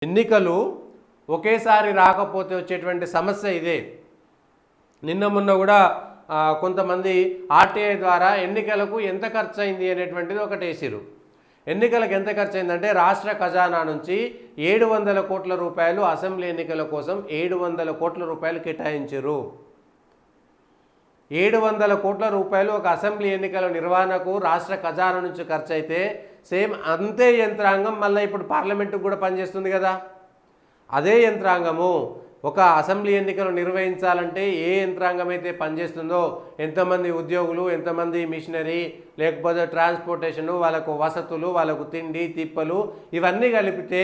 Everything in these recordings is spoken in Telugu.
ఎన్నికలు ఒకేసారి రాకపోతే వచ్చేటువంటి సమస్య ఇదే. నిన్న మొన్న కూడా కొంతమంది ఆర్టీఐ ద్వారా ఎన్నికలకు ఎంత ఖర్చు అయింది అనేటువంటిది ఒకటి వేసిరు. ఎన్నికలకు ఎంత ఖర్చు అయిందంటే రాష్ట్ర ఖజానా నుంచి 700 కోట్ల రూపాయలు అసెంబ్లీ ఎన్నికల కోసం 700 కోట్ల రూపాయలు కేటాయించారు. 700 కోట్ల రూపాయలు ఒక అసెంబ్లీ ఎన్నికల నిర్వహణకు రాష్ట్ర ఖజానా నుంచి ఖర్చు అయితే సేమ్ అంతే యంత్రాంగం మళ్ళీ ఇప్పుడు పార్లమెంటుకు కూడా పనిచేస్తుంది కదా. అదే యంత్రాంగము ఒక అసెంబ్లీ ఎన్నికలు నిర్వహించాలంటే ఏ యంత్రాంగం అయితే పనిచేస్తుందో, ఎంతమంది ఉద్యోగులు, ఎంతమంది మిషనరీ, లేకపోతే ట్రాన్స్పోర్టేషను, వాళ్ళకు వసతులు, వాళ్ళకు తిండి తిప్పలు, ఇవన్నీ కలిపితే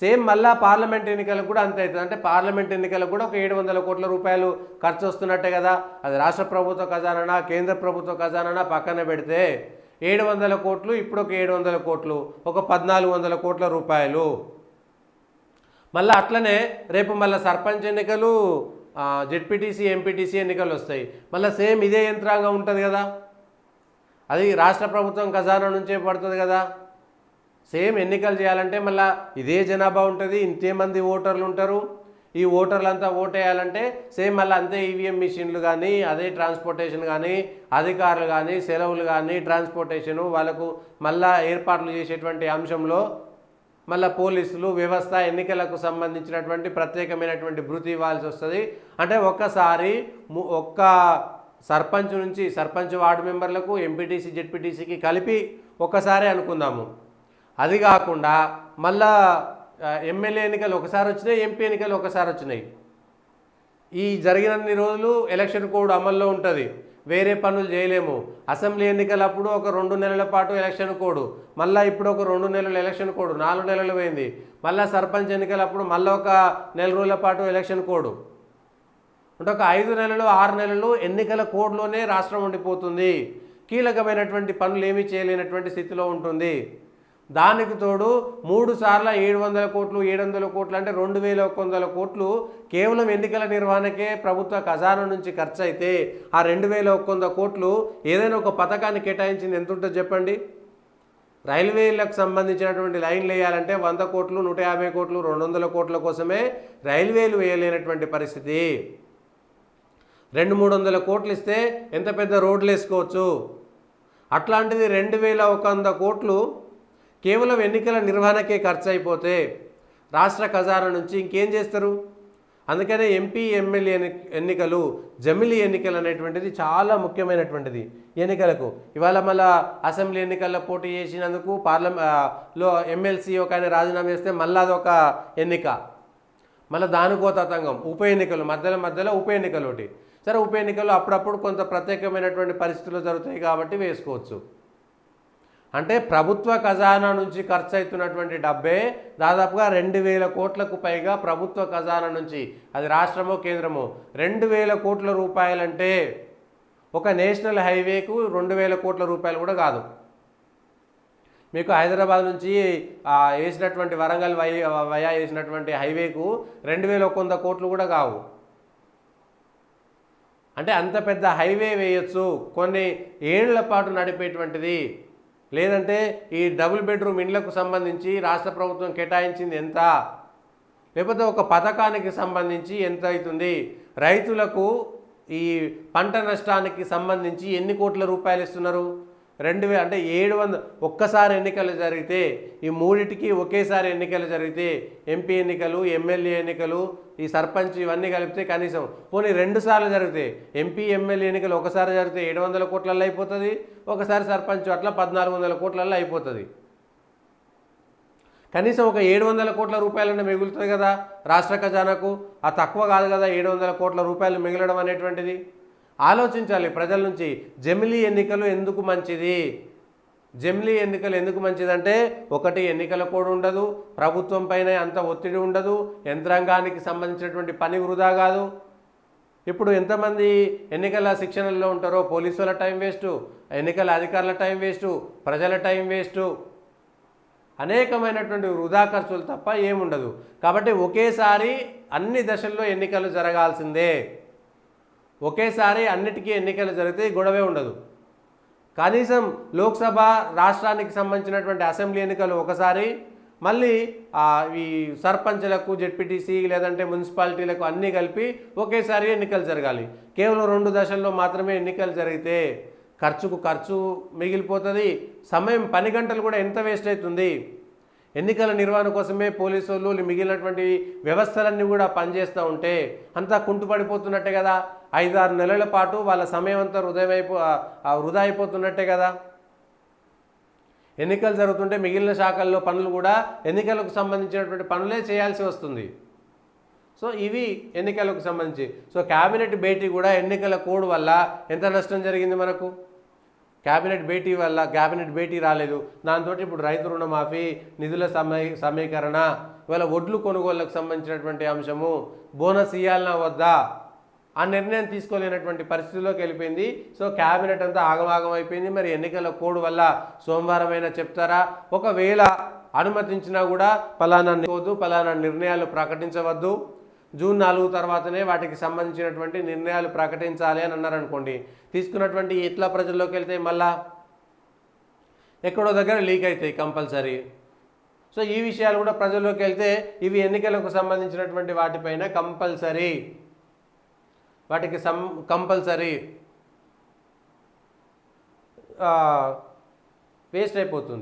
సేమ్ మళ్ళా పార్లమెంట్ ఎన్నికలకు కూడా అంత అవుతుంది. అంటే పార్లమెంట్ ఎన్నికలకు కూడా ఒక 700 కోట్ల రూపాయలు ఖర్చు వస్తున్నట్టే కదా. అది రాష్ట్ర ప్రభుత్వ ఖజానా, కేంద్ర ప్రభుత్వ ఖజానా పక్కన పెడితే 700 కోట్లు, ఇప్పుడు ఒక 700 కోట్లు, ఒక 1400 కోట్ల రూపాయలు. మళ్ళీ అట్లనే రేపు మళ్ళీ సర్పంచ్ ఎన్నికలు, జెడ్పీటీసీ, ఎంపీటీసీ ఎన్నికలు వస్తాయి. మళ్ళీ సేమ్ ఇదే యంత్రాంగం ఉంటుంది కదా. అది రాష్ట్ర ప్రభుత్వం ఖజానా నుంచే పడుతుంది కదా. సేమ్ ఎన్నికలు చేయాలంటే మళ్ళీ ఇదే జనాభా ఉంటుంది, ఇంతేమంది ఓటర్లు ఉంటారు. ఈ ఓటర్లంతా ఓటేయాలంటే సేమ్ మళ్ళీ అంతే ఈవీఎం మిషన్లు కానీ, అదే ట్రాన్స్పోర్టేషన్ కానీ, అధికారులు కానీ, సెలవులు కానీ, ట్రాన్స్పోర్టేషను, వాళ్ళకు మళ్ళీ ఏర్పాట్లు చేసేటువంటి అంశంలో మళ్ళీ పోలీసులు వ్యవస్థ, ఎన్నికలకు సంబంధించినటువంటి ప్రత్యేకమైనటువంటి భృతి ఇవ్వాల్సి వస్తుంది. అంటే ఒక్కసారి ఒక్క సర్పంచ్ నుంచి సర్పంచ్ వార్డు మెంబర్లకు, ఎంపీటీసీ, జెడ్పీటీసీకి కలిపి ఒక్కసారి అనుకుందాము. అది కాకుండా మళ్ళా ఎమ్మెల్యే ఎన్నికలు ఒకసారి వచ్చినాయి, ఎంపీ ఎన్నికలు ఒకసారి వచ్చినాయి. ఈ జరిగినన్ని రోజులు ఎలక్షన్ కోడ్ అమల్లో ఉంటుంది, వేరే పనులు చేయలేము. అసెంబ్లీ ఎన్నికలప్పుడు ఒక 2 నెలల పాటు ఎలక్షన్ కోడ్, మళ్ళీ ఇప్పుడు ఒక 2 నెలల ఎలక్షన్ కోడ్, 4 నెలలు పోయింది. మళ్ళీ సర్పంచ్ ఎన్నికలప్పుడు మళ్ళీ ఒక 1 నెల రోజుల పాటు ఎలక్షన్ కోడ్. అంటే ఒక 5 నెలలు 6 నెలలు ఎన్నికల కోడ్లోనే రాష్ట్రం ఉండిపోతుంది. కీలకమైనటువంటి పనులు ఏమీ చేయలేనటువంటి స్థితిలో ఉంటుంది. దానికి తోడు 3 సార్లు 700 కోట్లు 700 కోట్లు అంటే 2100 కోట్లు కేవలం ఎన్నికల నిర్వహణకే ప్రభుత్వ ఖజానా నుంచి ఖర్చు అయితే, ఆ 2100 కోట్లు ఏదైనా ఒక పథకాన్ని కేటాయించింది ఎంత ఉంటుందో చెప్పండి. రైల్వేలకు సంబంధించినటువంటి లైన్లు వేయాలంటే 100 కోట్లు, 150 కోట్లు, 200 కోట్ల కోసమే రైల్వేలు వేయలేనటువంటి పరిస్థితి. 200-300 కోట్లు ఇస్తే ఎంత పెద్ద రోడ్లు వేసుకోవచ్చు. అట్లాంటిది 2100 కోట్లు కేవలం ఎన్నికల నిర్వహణకే ఖర్చు అయిపోతే రాష్ట్ర ఖజానా నుంచి ఇంకేం చేస్తారు. అందుకనే ఎంపీ, ఎమ్మెల్యే ఎన్నికలు, జమిలీ ఎన్నికలు అనేటువంటిది చాలా ముఖ్యమైనటువంటిది ఎన్నికలకు. ఇవాళ మళ్ళీ అసెంబ్లీ ఎన్నికల్లో పోటీ చేసినందుకు పార్లమెంట్లో ఎమ్మెల్సీ ఒక ఆయన రాజీనామా చేస్తే మళ్ళీ అదొక ఎన్నిక, మళ్ళీ దానికో తతంగం. ఉప ఎన్నికలు మధ్యలో ఉప ఎన్నికలు ఒకటి. సరే, ఉప ఎన్నికలు అప్పుడప్పుడు కొంత ప్రత్యేకమైనటువంటి పరిస్థితులు జరుగుతాయి కాబట్టి వేసుకోవచ్చు. అంటే ప్రభుత్వ ఖజానా నుంచి ఖర్చు అవుతున్నటువంటి డబ్బే దాదాపుగా 2000 కోట్లకు పైగా ప్రభుత్వ ఖజానా నుంచి, అది రాష్ట్రమో కేంద్రమో, 2000 కోట్ల రూపాయలంటే ఒక నేషనల్ హైవేకు 2000 కోట్ల రూపాయలు కూడా కాదు. మీకు హైదరాబాద్ నుంచి వేసినటువంటి వరంగల్ వయా వేసినటువంటి హైవేకు 2100 కోట్లు కూడా కావు. అంటే అంత పెద్ద హైవే వేయచ్చు, కొన్ని ఏళ్ల పాటు నడిపేటువంటిది. లేదంటే ఈ డబుల్ బెడ్రూమ్ ఇండ్లకు సంబంధించి రాష్ట్ర ప్రభుత్వం కేటాయించింది ఎంత, లేకపోతే ఒక పథకానికి సంబంధించి ఎంత అవుతుంది, రైతులకు ఈ పంట నష్టానికి సంబంధించి ఎన్ని కోట్ల రూపాయలు ఇస్తున్నారు, 2000 అంటే 700. ఒక్కసారి ఎన్నికలు జరిగితే, ఈ మూడిటికి ఒకేసారి ఎన్నికలు జరిగితే, ఎంపీ ఎన్నికలు, ఎమ్మెల్యే ఎన్నికలు, ఈ సర్పంచ్, ఇవన్నీ కలిపితే కనీసం పోనీ 2 సార్లు జరిగితే, ఎంపీ ఎమ్మెల్యే ఎన్నికలు ఒకసారి జరిగితే 700 కోట్లలో అయిపోతుంది, ఒకసారి సర్పంచ్ అట్లా 1400 కోట్లలో అయిపోతుంది. కనీసం ఒక 700 కోట్ల రూపాయలనే మిగులుతుంది కదా రాష్ట్ర ఖజానాకు. ఆ తక్కువ కాదు కదా 700 కోట్ల రూపాయలు మిగలడం అనేటువంటిది. ఆలోచించాలి ప్రజల నుంచి. జమిలీ ఎన్నికలు ఎందుకు మంచిది, జమిలీ ఎన్నికలు ఎందుకు మంచిదంటే, ఒకటి ఎన్నికల కోడ్ ఉండదు, ప్రభుత్వం పైన అంత ఒత్తిడి ఉండదు, యంత్రాంగానికి సంబంధించినటువంటి పని వృధా కాదు. ఇప్పుడు ఎంతమంది ఎన్నికల శిక్షణలో ఉంటారో, పోలీసుల టైం వేస్టు, ఎన్నికల అధికారుల టైం వేస్టు, ప్రజల టైం వేస్టు, అనేకమైనటువంటి వృధా ఖర్చులు తప్ప ఏముండదు. కాబట్టి ఒకేసారి అన్ని దశల్లో ఎన్నికలు జరగాల్సిందే. ఒకేసారి అన్నిటికీ ఎన్నికలు జరిగితే గొడవే ఉండదు. కనీసం లోక్సభ, రాష్ట్రానికి సంబంధించినటువంటి అసెంబ్లీ ఎన్నికలు ఒకసారి, మళ్ళీ ఈ సర్పంచ్లకు జెడ్పీటీసీ లేదంటే మున్సిపాలిటీలకు అన్నీ కలిపి ఒకేసారి ఎన్నికలు జరగాలి. కేవలం 2 దశల్లో మాత్రమే ఎన్నికలు జరిగితే ఖర్చు మిగిలిపోతుంది. సమయం 10 గంటలు కూడా ఎంత వేస్ట్ అవుతుంది. ఎన్నికల నిర్వహణ కోసమే పోలీసు వాళ్ళు మిగిలినటువంటి వ్యవస్థలన్నీ కూడా పనిచేస్తూ ఉంటే అంతా కుంటుపడిపోతున్నట్టే కదా. 5-6 నెలల పాటు వాళ్ళ సమయం అంతా వృధా అయిపోతున్నట్టే కదా. ఎన్నికలు జరుగుతుంటే మిగిలిన శాఖల్లో పనులు కూడా ఎన్నికలకు సంబంధించినటువంటి పనులే చేయాల్సి వస్తుంది. సో ఇవి ఎన్నికలకు సంబంధించి. సో క్యాబినెట్ భేటీ కూడా ఎన్నికల కోడ్ వల్ల ఎంత నష్టం జరిగింది మనకు. క్యాబినెట్ భేటీ రాలేదు. దాంతో ఇప్పుడు రైతు రుణమాఫీ, నిధుల సమీకరణ, ఇవాళ ఒడ్లు కొనుగోళ్లకు సంబంధించినటువంటి అంశము, బోనస్ ఇవ్వాలన్నా వద్దా ఆ నిర్ణయం తీసుకోలేనటువంటి పరిస్థితిలోకి వెళ్ళిపోయింది. సో క్యాబినెట్ అంతా ఆగమాగం అయిపోయింది. మరి ఎన్నికల కోడ్ వల్ల సోమవారం అయినా చెప్తారా? ఒకవేళ అనుమతించినా కూడా పలానా నిర్ణయాలు ప్రకటించవద్దు, జూన్ 4 తర్వాతనే వాటికి సంబంధించినటువంటి నిర్ణయాలు ప్రకటించాలి అని అన్నారనుకోండి. తీసుకున్నటువంటి ఎట్లా ప్రజల్లోకి వెళ్తే మళ్ళా ఎక్కడో దగ్గర లీక్ అవుతాయి కంపల్సరీ. సో ఈ విషయాలు కూడా ప్రజల్లోకి వెళ్తే ఇవి ఎన్నికలకు సంబంధించినటువంటి వాటిపైన కంపల్సరీ వేస్ట్ అయిపోతుంది.